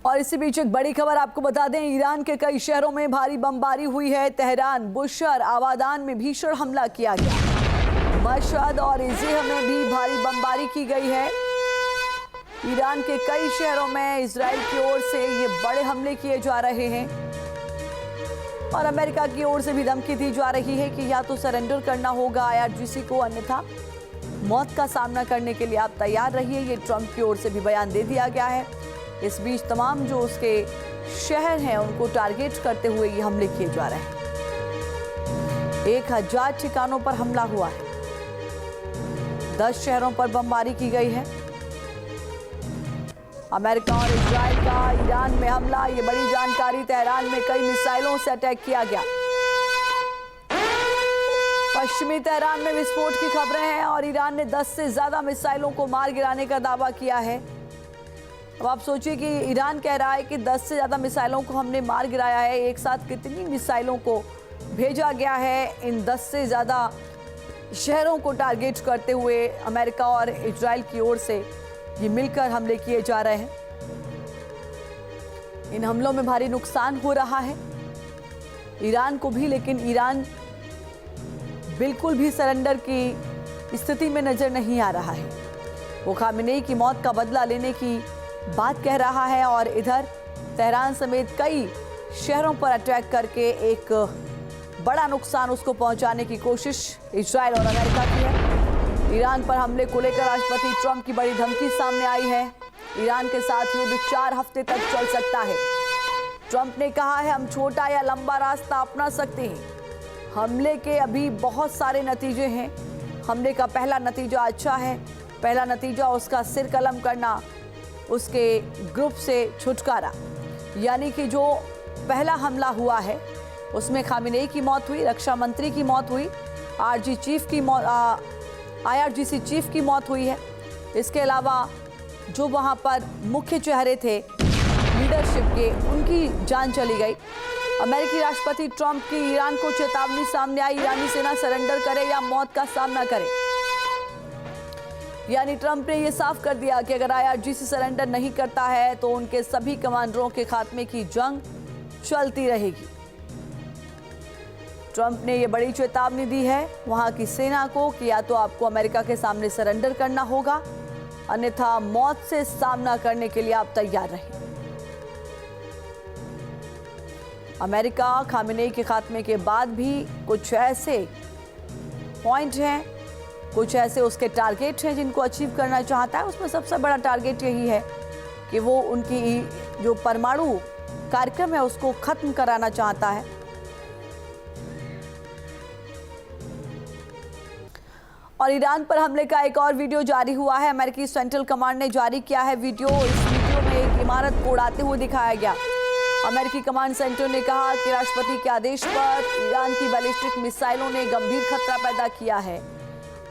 और इसी बीच एक बड़ी खबर आपको बता दें, ईरान के कई शहरों में भारी बमबारी हुई है। तेहरान, बुशर, आबादान में भीषण हमला किया गया। मशहद और इज़ेह में भी भारी बमबारी की गई है। ईरान के कई शहरों में इजराइल की ओर से ये बड़े हमले किए जा रहे हैं और अमेरिका की ओर से भी धमकी दी जा रही है कि या तो सरेंडर करना होगा IRGC को, अन्यथा मौत का सामना करने के लिए आप तैयार रहिए। ये ट्रंप की ओर से भी बयान दे दिया गया है। इस बीच तमाम जो उसके शहर हैं उनको टारगेट करते हुए ये हमले किए जा रहे हैं। 1000 ठिकानों पर हमला हुआ है। 10 शहरों पर बमबारी की गई है। अमेरिका और इजराइल का ईरान में हमला, ये बड़ी जानकारी। तेहरान में कई मिसाइलों से अटैक किया गया। पश्चिमी तेहरान में विस्फोट की खबरें हैं और ईरान ने 10 से ज्यादा मिसाइलों को मार गिराने का दावा किया है। अब आप सोचिए कि ईरान कह रहा है कि 10 से ज्यादा मिसाइलों को हमने मार गिराया है। एक साथ कितनी मिसाइलों को भेजा गया है इन 10 से ज्यादा शहरों को टारगेट करते हुए अमेरिका और इजराइल की ओर से ये मिलकर हमले किए जा रहे हैं। इन हमलों में भारी नुकसान हो रहा है ईरान को भी, लेकिन ईरान बिल्कुल भी सरेंडर की स्थिति में नजर नहीं आ रहा है। वो खामेनेई की मौत का बदला लेने की बात कह रहा है और इधर तेहरान समेत कई शहरों पर अटैक करके एक बड़ा नुकसान उसको पहुंचाने की कोशिश इजराइल और अमेरिका की है। ईरान पर हमले को लेकर राष्ट्रपति ट्रंप की बड़ी धमकी सामने आई है। ईरान के साथ युद्ध 4 हफ्ते तक चल सकता है। ट्रंप ने कहा है, हम छोटा या लंबा रास्ता अपना सकते हैं। हमले के अभी बहुत सारे नतीजे हैं। हमले का पहला नतीजा अच्छा है। पहला नतीजा उसका सिर कलम करना, उसके ग्रुप से छुटकारा, यानी कि जो पहला हमला हुआ है उसमें खामेनेई की मौत हुई, रक्षा मंत्री की मौत हुई, IRGC चीफ की मौत हुई है। इसके अलावा जो वहाँ पर मुख्य चेहरे थे लीडरशिप के, उनकी जान चली गई। अमेरिकी राष्ट्रपति ट्रंप की ईरान को चेतावनी सामने आई, ईरानी सेना सरेंडर करे या मौत का सामना करे। यानी ट्रंप ने यह साफ कर दिया कि अगर IRGC सरेंडर नहीं करता है तो उनके सभी कमांडरों के खात्मे की जंग चलती रहेगी। ट्रंप ने यह बड़ी चेतावनी दी है वहां की सेना को कि या तो आपको अमेरिका के सामने सरेंडर करना होगा, अन्यथा मौत से सामना करने के लिए आप तैयार रहें। अमेरिका खामेनेई के खात्मे के बाद भी कुछ ऐसे पॉइंट हैं, कुछ ऐसे उसके टारगेट हैं जिनको अचीव करना चाहता है। उसमें सबसे बड़ा टारगेट यही है कि वो उनकी जो परमाणु कार्यक्रम है उसको खत्म कराना चाहता है। और ईरान पर हमले का एक और वीडियो जारी हुआ है। अमेरिकी सेंट्रल कमांड ने जारी किया है वीडियो। इस वीडियो में एक इमारत को उड़ाते हुए दिखाया गया। अमेरिकी कमांड सेंटर ने कहा कि राष्ट्रपति के आदेश पर ईरान की बैलिस्टिक मिसाइलों ने गंभीर खतरा पैदा किया है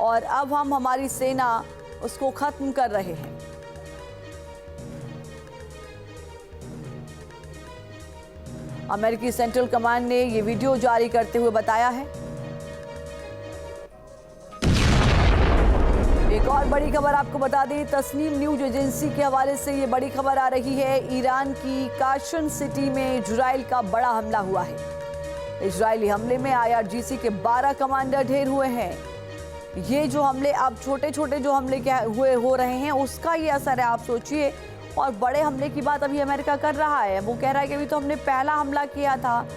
और अब हम हमारी सेना उसको खत्म कर रहे हैं। अमेरिकी सेंट्रल कमांड ने यह वीडियो जारी करते हुए बताया है। एक और बड़ी खबर आपको बता दें, तस्नीम न्यूज एजेंसी के हवाले से ये बड़ी खबर आ रही है। ईरान की काशन सिटी में इजराइल का बड़ा हमला हुआ है। इजरायली हमले में IRGC के 12 कमांडर ढेर हुए हैं। ये जो हमले अब छोटे छोटे जो हमले क्या हुए हो रहे हैं उसका ये असर है, आप सोचिए। और बड़े हमले की बात अभी अमेरिका कर रहा है। वो कह रहा है कि अभी तो हमने पहला हमला किया था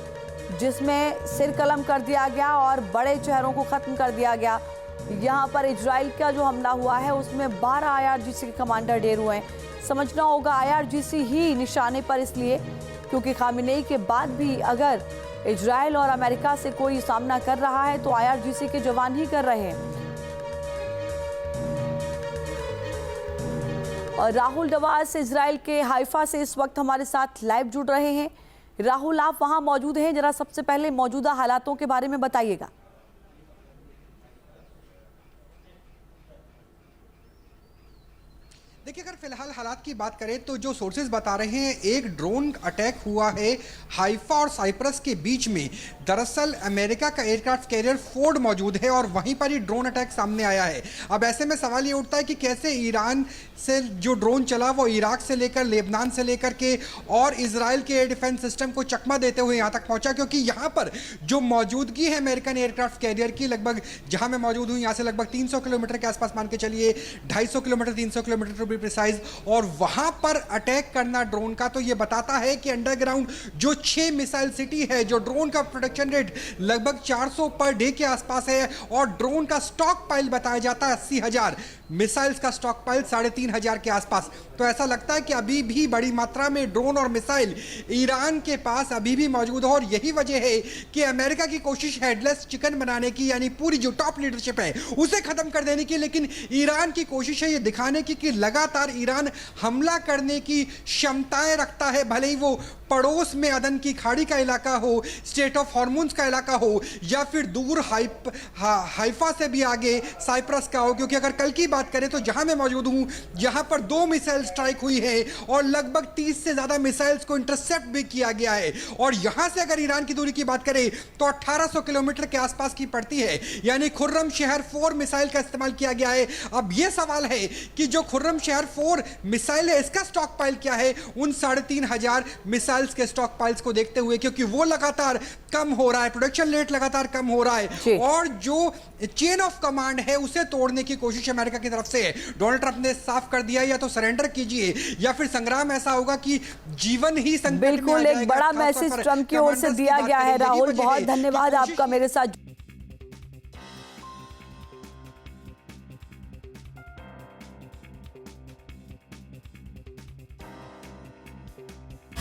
जिसमें सिर कलम कर दिया गया और बड़े शहरों को ख़त्म कर दिया गया। यहाँ पर इजराइल का जो हमला हुआ है उसमें 12 IRGC के कमांडर ढेर हुए हैं। समझना होगा IRGC ही निशाने पर, इसलिए क्योंकि खामेनेई के बाद भी अगर इजराइल और अमेरिका से कोई सामना कर रहा है तो IRGC के जवान ही कर रहे हैं। और राहुल डवास इजराइल के हाइफा से इस वक्त हमारे साथ लाइव जुड़ रहे हैं। राहुल, आप वहां मौजूद हैं, जरा सबसे पहले मौजूदा हालातों के बारे में बताइएगा। देखिए, अगर फिलहाल हालात की बात करें तो जो सोर्सेज बता रहे हैं, एक ड्रोन अटैक हुआ है हाइफा और साइप्रस के बीच में। दरअसल अमेरिका का एयरक्राफ्ट कैरियर फोर्ड मौजूद है और वहीं पर ही ड्रोन अटैक सामने आया है। अब ऐसे में सवाल ये उठता है कि कैसे ईरान से जो ड्रोन चला वो इराक से लेकर लेबनान से लेकर के और इजराइल के एयर डिफेंस सिस्टम को चकमा देते हुए यहाँ तक पहुंचा, क्योंकि यहाँ पर जो मौजूदगी है अमेरिकन एयरक्राफ्ट कैरियर की, लगभग जहाँ मैं मौजूद हूँ यहाँ से लगभग 300 किलोमीटर के आसपास मान के चलिए, 250 किलोमीटर 300 किलोमीटर प्रिसाइज, और वहां पर अटैक करना ड्रोन का, तो यह बताता है कि अंडरग्राउंड जो 6 मिसाइल सिटी है, जो ड्रोन का प्रोडक्शन रेट लगभग 400 पर डे के आसपास है और ड्रोन का स्टॉक पाइल बताया जाता है 80,000 मिसाइल्स का स्टॉक पाइल 3,500 के आसपास। तो ऐसा लगता है कि अभी भी बड़ी मात्रा में ड्रोन और मिसाइल ईरान के पास अभी भी मौजूद है और यही वजह है कि अमेरिका की कोशिश हेडलेस चिकन बनाने की, यानी पूरी जो टॉप लीडरशिप है उसे खत्म कर देने की, लेकिन ईरान की कोशिश है ये दिखाने की कि लगातार ईरान हमला करने की क्षमताएं रखता है, भले ही वो पड़ोस में अदन की खाड़ी का इलाका हो, स्टेट ऑफ हॉर्मुन्स का इलाका हो, या फिर दूर हाइफा से भी आगे साइप्रस का हो। क्योंकि अगर कल की बात करें तो जहां मैं मौजूद हूं, यहां पर 2 मिसाइल स्ट्राइक हुई है और लगभग 30 से ज्यादा मिसाइल्स को इंटरसेप्ट भी किया गया है। और यहां से अगर ईरान की दूरी की बात करें तो 1800 किलोमीटर के आसपास की पड़ती है, यानी खुर्रम शहर 4 मिसाइल का इस्तेमाल किया गया है। अब यह सवाल है कि जो खुर्रम शहर 4 मिसाइल है, इसका स्टॉक पाइल क्या है उन 3,500 मिसाइल्स के स्टॉक पाइल्स को देखते हुए, क्योंकि वो लगातार कम हो रहा है, प्रोडक्शन रेट लगातार कम हो रहा है और जो चेन ऑफ कमांड है उसे तोड़ने की कोशिश अमेरिका की तरफ से है। डोनाल्ड ट्रंप ने साफ कर दिया, या तो सरेंडर कीजिए या फिर संग्राम ऐसा होगा कि जीवन ही संकट में आ जाएगा। बिल्कुल एक बड़ा मैसेज ट्रंप की ओर से दिया गया है। राहुल, बहुत धन्यवाद आपका मेरे साथ